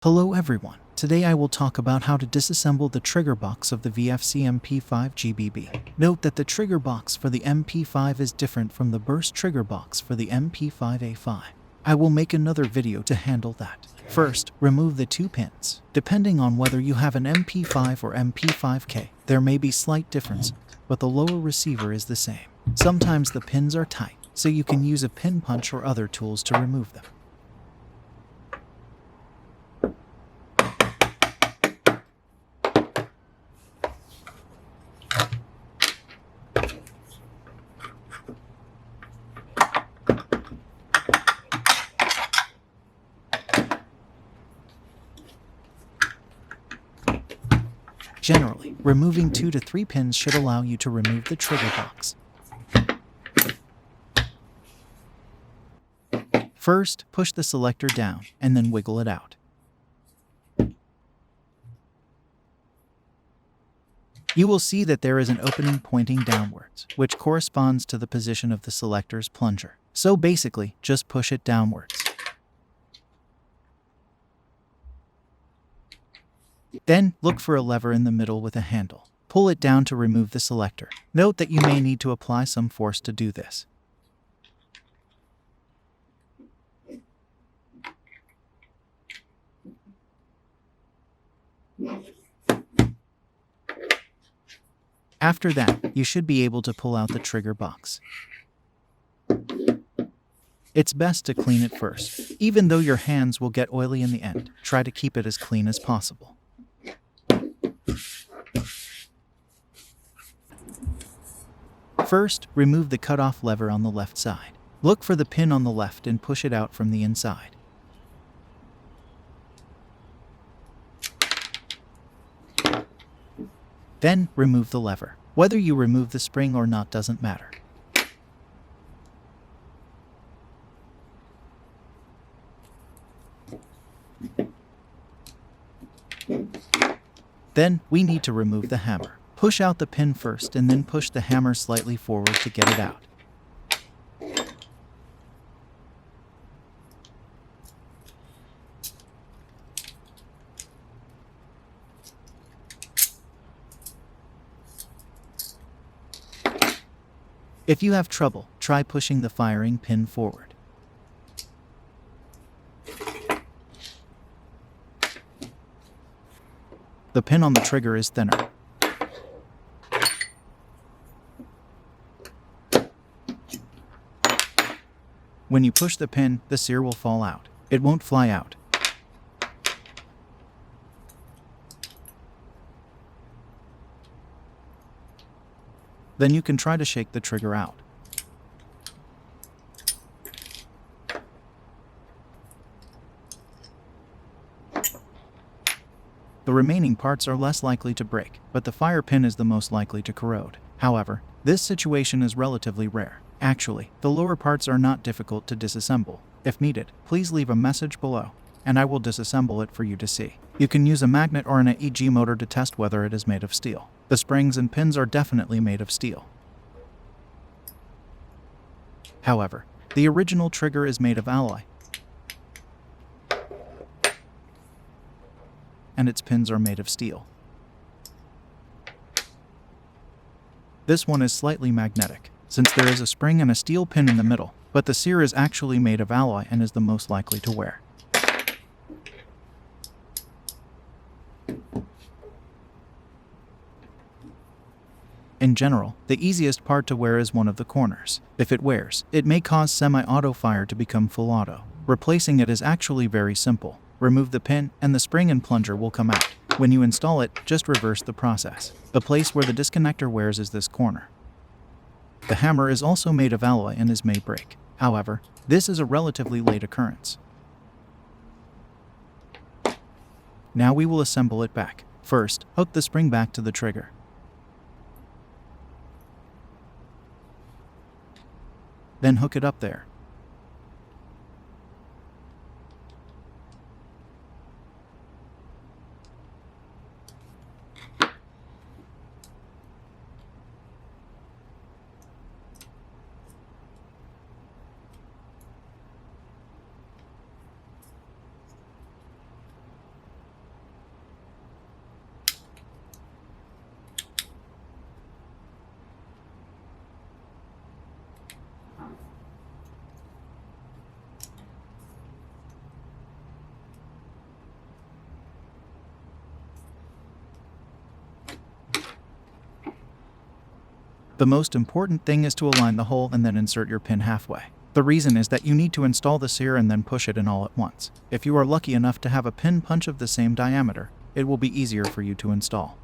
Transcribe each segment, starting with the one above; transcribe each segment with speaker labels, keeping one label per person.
Speaker 1: Hello everyone, today I will talk about how to disassemble the trigger box of the VFC MP5 GBBR. Note that the trigger box for the MP5 is different from the burst trigger box for the MP5A5. I will make another video to handle that. First, remove the two pins. Depending on whether you have an MP5 or MP5K, there may be slight differences, but the lower receiver is the same. Sometimes the pins are tight, so you can use a pin punch or other tools to remove them. Generally, removing 2 to 3 pins should allow you to remove the trigger box. First, push the selector down and then wiggle it out. You will see that there is an opening pointing downwards, which corresponds to the position of the selector's plunger. So basically, just push it downwards. Then, look for a lever in the middle with a handle. Pull it down to remove the selector. Note that you may need to apply some force to do this. After that, you should be able to pull out the trigger box. It's best to clean it first. Even though your hands will get oily in the end, try to keep it as clean as possible. First, remove the cutoff lever on the left side. Look for the pin on the left and push it out from the inside. Then, remove the lever. Whether you remove the spring or not doesn't matter. Then, we need to remove the hammer. Push out the pin first and then push the hammer slightly forward to get it out. If you have trouble, try pushing the firing pin forward. The pin on the trigger is thinner. When you push the pin, the sear will fall out. It won't fly out. Then you can try to shake the trigger out. The remaining parts are less likely to break, but the fire pin is the most likely to corrode. However, this situation is relatively rare. Actually, the lower parts are not difficult to disassemble. If needed, please leave a message below, and I will disassemble it for you to see. You can use a magnet or an EG motor to test whether it is made of steel. The springs and pins are definitely made of steel. However, the original trigger is made of alloy, and its pins are made of steel. This one is slightly magnetic, since there is a spring and a steel pin in the middle, but the sear is actually made of alloy and is the most likely to wear. In general, the easiest part to wear is one of the corners. If it wears, it may cause semi-auto fire to become full auto. Replacing it is actually very simple. Remove the pin, and the spring and plunger will come out. When you install it, just reverse the process. The place where the disconnector wears is this corner. The hammer is also made of alloy and may break. However, this is a relatively late occurrence. Now we will assemble it back. First, hook the spring back to the trigger. Then hook it up there. The most important thing is to align the hole and then insert your pin halfway. The reason is that you need to install this here and then push it in all at once. If you are lucky enough to have a pin punch of the same diameter, it will be easier for you to install.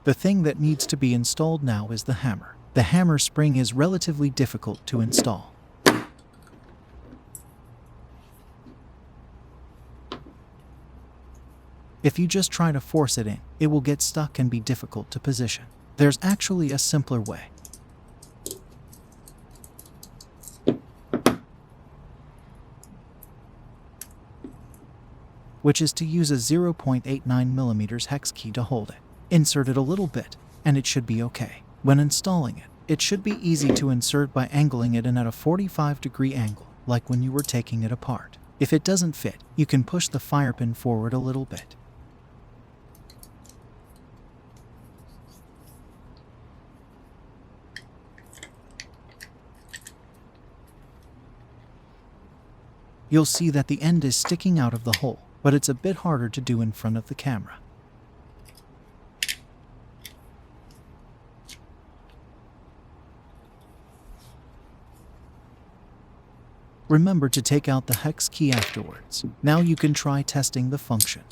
Speaker 1: The thing that needs to be installed now is the hammer. The hammer spring is relatively difficult to install. If you just try to force it in, it will get stuck and be difficult to position. There's actually a simpler way. Which is to use a 0.89mm hex key to hold it. Insert it a little bit, and it should be okay. When installing it, it should be easy to insert by angling it in at a 45-degree angle, like when you were taking it apart. If it doesn't fit, you can push the fire pin forward a little bit. You'll see that the end is sticking out of the hole, but it's a bit harder to do in front of the camera. Remember to take out the hex key afterwards. Now you can try testing the function.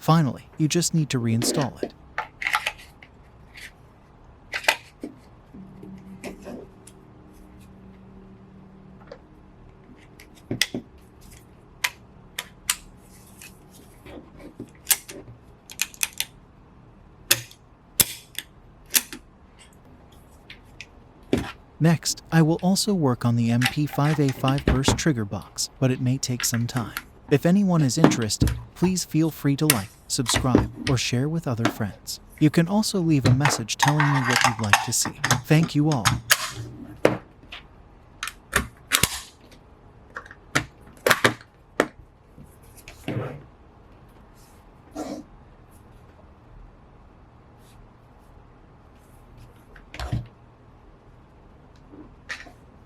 Speaker 1: Finally, you just need to reinstall it. Next, I will also work on the MP5A5 burst trigger box, but it may take some time. If anyone is interested, please feel free to like, subscribe, or share with other friends. You can also leave a message telling me what you'd like to see. Thank you all.